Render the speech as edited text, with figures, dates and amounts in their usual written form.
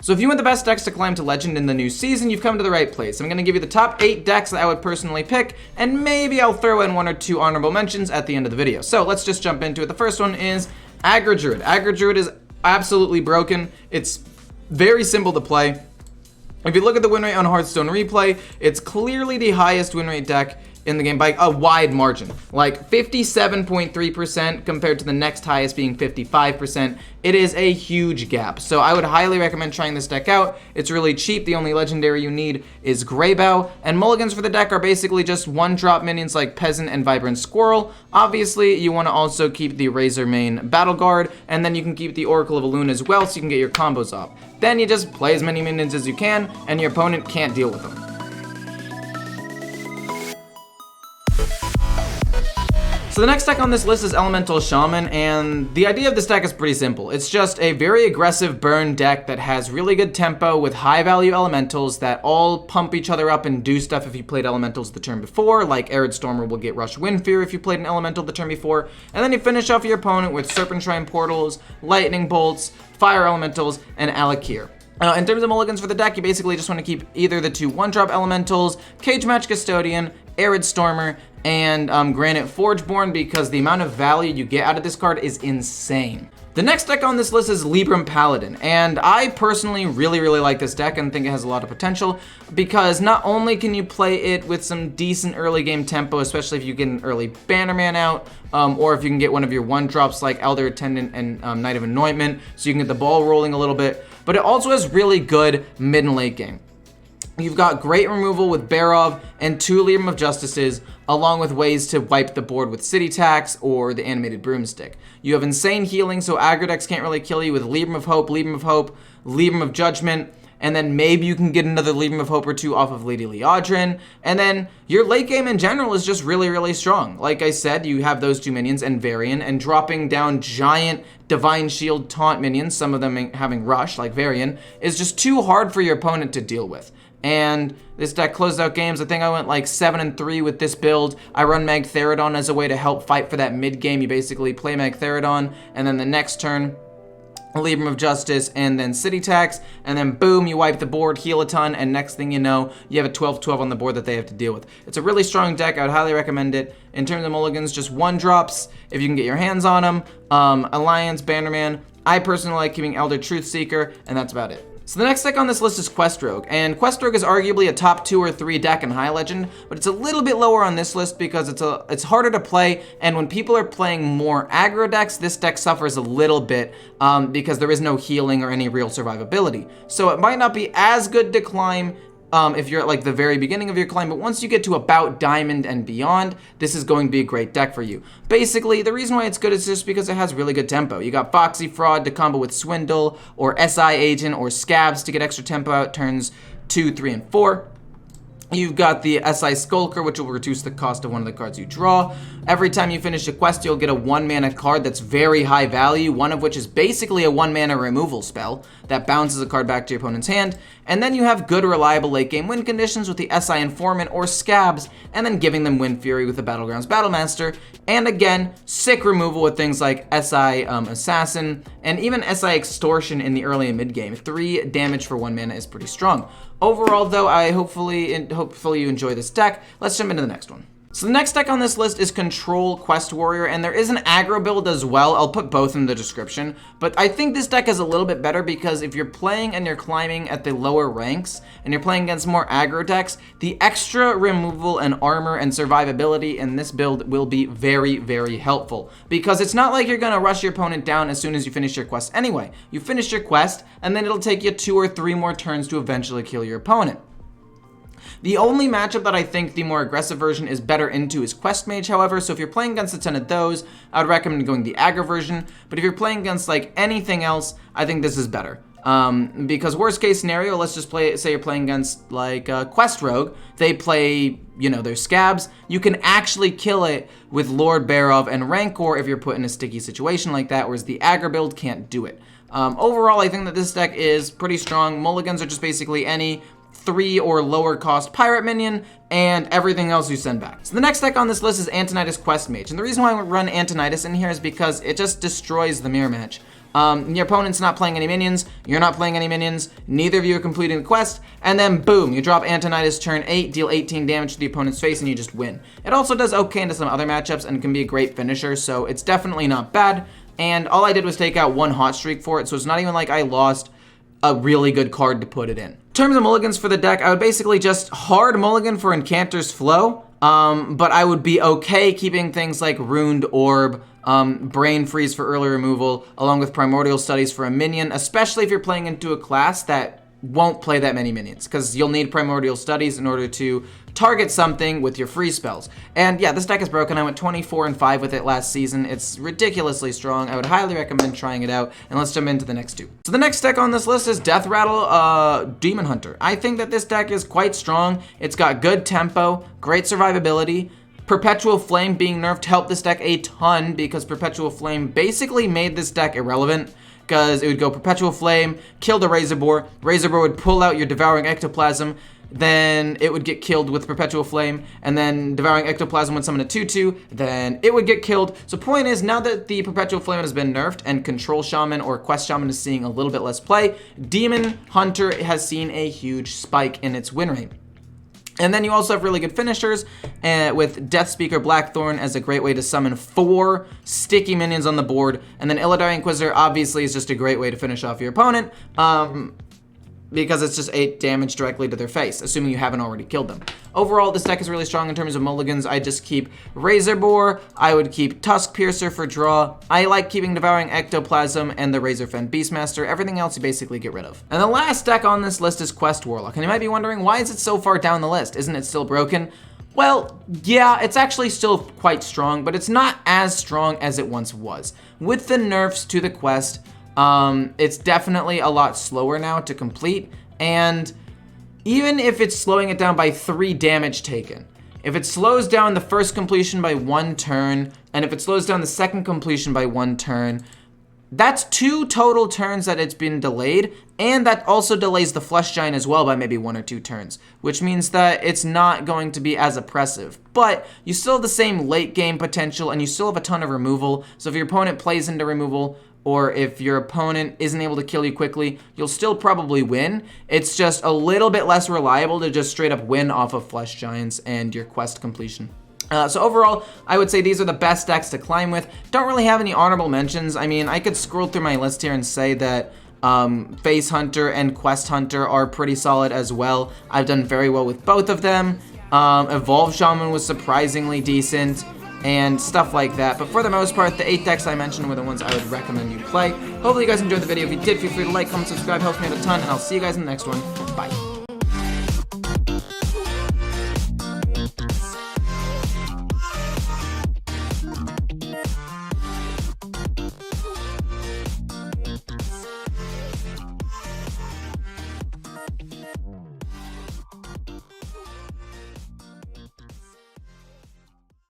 So if you want the best decks to climb to Legend in the new season, you've come to the right place. I'm going to give you the top 8 decks that I would personally pick, and maybe I'll throw in 1 or 2 honorable mentions at the end of the video. So let's just jump into it. The first one is Aggro Druid. Aggro Druid is absolutely broken. It's very simple to play. If you look at the win rate on Hearthstone Replay, it's clearly the highest win rate deck in the game by a wide margin, like 57.3% compared to the next highest being 55%. It is a huge gap, so I would highly recommend trying this deck out. It's really cheap. The only legendary you need is Greybough, and mulligans for the deck are basically just 1-drop minions like Peasant and Vibrant Squirrel. Obviously, you want to also keep the Razormane Battle Guard, and then you can keep the Oracle of Elune as well so you can get your combos off. Then you just play as many minions as you can, and your opponent can't deal with them. So the next deck on this list is Elemental Shaman, and the idea of this deck is pretty simple. It's just a very aggressive burn deck that has really good tempo with high value elementals that all pump each other up and do stuff if you played elementals the turn before, like Arid Stormer will get Rush Windfear if you played an elemental the turn before, and then you finish off your opponent with Serpent Shrine Portals, Lightning Bolts, Fire Elementals, and Alakir. In terms of mulligans for the deck, you basically just want to keep either the 2 1-drop elementals, Cage Match Custodian, Arid Stormer, and Granite Forgeborn, because the amount of value you get out of this card is insane. The next deck on this list is Libram Paladin, and I personally really like this deck and think it has a lot of potential, because not only can you play it with some decent early game tempo, especially if you get an early Bannerman out, or if you can get one of your 1-drops like Elder Attendant and Knight of Anointment, so you can get the ball rolling a little bit, but it also has really good mid and late game. You've got great removal with Barov and 2 Libram of Justices, along with ways to wipe the board with City Tax or the Animated Broomstick. You have insane healing, so aggro decks can't really kill you with Libram of Hope, Libram of Judgment, and then maybe you can get another Libram of Hope or 2 off of Lady Liadrin, and then your late game in general is just really strong. Like I said, you have those 2 minions and Varian, and dropping down giant Divine Shield taunt minions, some of them having Rush, like Varian, is just too hard for your opponent to deal with. And this deck closed out games. I think I went like 7-3 with this build. I run Magtheridon as a way to help fight for that mid game. You basically play Magtheridon, and then the next turn, Libram of Justice, and then City Tax, and then boom, you wipe the board, heal a ton, and next thing you know, you have a 12-12 on the board that they have to deal with. It's a really strong deck. I would highly recommend it. In terms of mulligans, just 1-drops if you can get your hands on them. Alliance, Bannerman. I personally like keeping Elder Truthseeker, and that's about it. So the next deck on this list is Quest Rogue, and Quest Rogue is arguably a top 2 or 3 deck in High Legend, but it's a little bit lower on this list because it's harder to play, and when people are playing more aggro decks, this deck suffers a little bit because there is no healing or any real survivability. So it might not be as good to climb if you're at like the very beginning of your climb, but once you get to about Diamond and beyond, this is going to be a great deck for you. Basically, the reason why it's good is just because it has really good tempo. You got Foxy Fraud to combo with Swindle, or SI Agent, or Scabs to get extra tempo out turns 2, 3, and 4. You've got the SI Skulker, which will reduce the cost of one of the cards you draw. Every time you finish a quest, you'll get a 1-mana card that's very high value, one of which is basically a 1-mana removal spell that bounces a card back to your opponent's hand. And then you have good, reliable late-game win conditions with the SI Informant or Scabs, and then giving them Wind Fury with the Battlegrounds Battlemaster. And again, sick removal with things like SI Assassin, and even SI Extortion in the early and mid-game. 3 damage for 1 mana is pretty strong. Overall, though, hopefully you enjoy this deck. Let's jump into the next one. So the next deck on this list is Control Quest Warrior, and there is an aggro build as well. I'll put both in the description, but I think this deck is a little bit better because if you're playing and you're climbing at the lower ranks and you're playing against more aggro decks, the extra removal and armor and survivability in this build will be very helpful, because it's not like you're gonna rush your opponent down as soon as you finish your quest anyway. You finish your quest, and then it'll take you 2 or 3 more turns to eventually kill your opponent. The only matchup that I think the more aggressive version is better into is Quest Mage, however, so if you're playing against a ton of those, I would recommend going the aggro version, but if you're playing against like anything else, I think this is better. Because worst case scenario, let's just say you're playing against like Quest Rogue, they play, you know, their Scabs, you can actually kill it with Lord Barov and Rancor if you're put in a sticky situation like that, whereas the aggro build can't do it. Overall, I think that this deck is pretty strong. Mulligans are just basically any 3 or lower cost pirate minion, and everything else you send back. So the next deck on this list is Antonidas Quest Mage, and the reason why I run Antonidas in here is because it just destroys the mirror match. Your opponent's not playing any minions, you're not playing any minions, neither of you are completing the quest, and then boom, you drop Antonidas turn 8, deal 18 damage to the opponent's face, and you just win. It also does okay into some other matchups and can be a great finisher, so it's definitely not bad. And all I did was take out 1 hot streak for it, so it's not even like I lost a really good card to put it in. In terms of mulligans for the deck, I would basically just hard mulligan for Incanter's Flow, but I would be okay keeping things like Ruined Orb, Brain Freeze for early removal, along with Primordial Studies for a minion, especially if you're playing into a class that won't play that many minions, because you'll need Primordial Studies in order to target something with your free spells. And yeah, this deck is broken. I went 24-5 with it last season. It's ridiculously strong. I would highly recommend trying it out, and let's jump into the next two. So the next deck on this list is Death Rattle Demon Hunter. I think that this deck is quite strong. It's got good tempo, great survivability. Perpetual Flame being nerfed helped this deck a ton, because Perpetual Flame basically made this deck irrelevant, because it would go Perpetual Flame, kill the Razor Boar would pull out your Devouring Ectoplasm, then it would get killed with Perpetual Flame, and then Devouring Ectoplasm would summon a 2/2, then it would get killed. So point is, now that the Perpetual Flame has been nerfed and Control Shaman or Quest Shaman is seeing a little bit less play, Demon Hunter has seen a huge spike in its win rate. And then you also have really good finishers with Death Speaker Blackthorn as a great way to summon 4 sticky minions on the board. And then Illidari Inquisitor obviously is just a great way to finish off your opponent because it's just 8 damage directly to their face, assuming you haven't already killed them. Overall, this deck is really strong in terms of mulligans. I just keep Razor Boar, I would keep Tusk Piercer for draw. I like keeping Devouring Ectoplasm and the Razorfen Beastmaster. Everything else you basically get rid of. And the last deck on this list is Quest Warlock. And you might be wondering, why is it so far down the list? Isn't it still broken? Well, yeah, it's actually still quite strong, but it's not as strong as it once was. With the nerfs to the quest, it's definitely a lot slower now to complete, and even if it's slowing it down by 3 damage taken, if it slows down the first completion by 1 turn, and if it slows down the second completion by 1 turn, that's 2 total turns that it's been delayed, and that also delays the Flesh Giant as well by maybe 1 or 2 turns, which means that it's not going to be as oppressive. But you still have the same late game potential, and you still have a ton of removal, so if your opponent plays into removal, or if your opponent isn't able to kill you quickly, you'll still probably win. It's just a little bit less reliable to just straight up win off of Flesh Giants and your quest completion. So overall, I would say these are the best decks to climb with. Don't really have any honorable mentions. I mean, I could scroll through my list here and say that Face Hunter and Quest Hunter are pretty solid as well. I've done very well with both of them. Evolve Shaman was surprisingly decent, and stuff like that. But for the most part, the 8 decks I mentioned were the ones I would recommend you play. Hopefully you guys enjoyed the video. If you did, feel free to like, comment, subscribe, helps me out a ton, and I'll see you guys in the next one. Bye.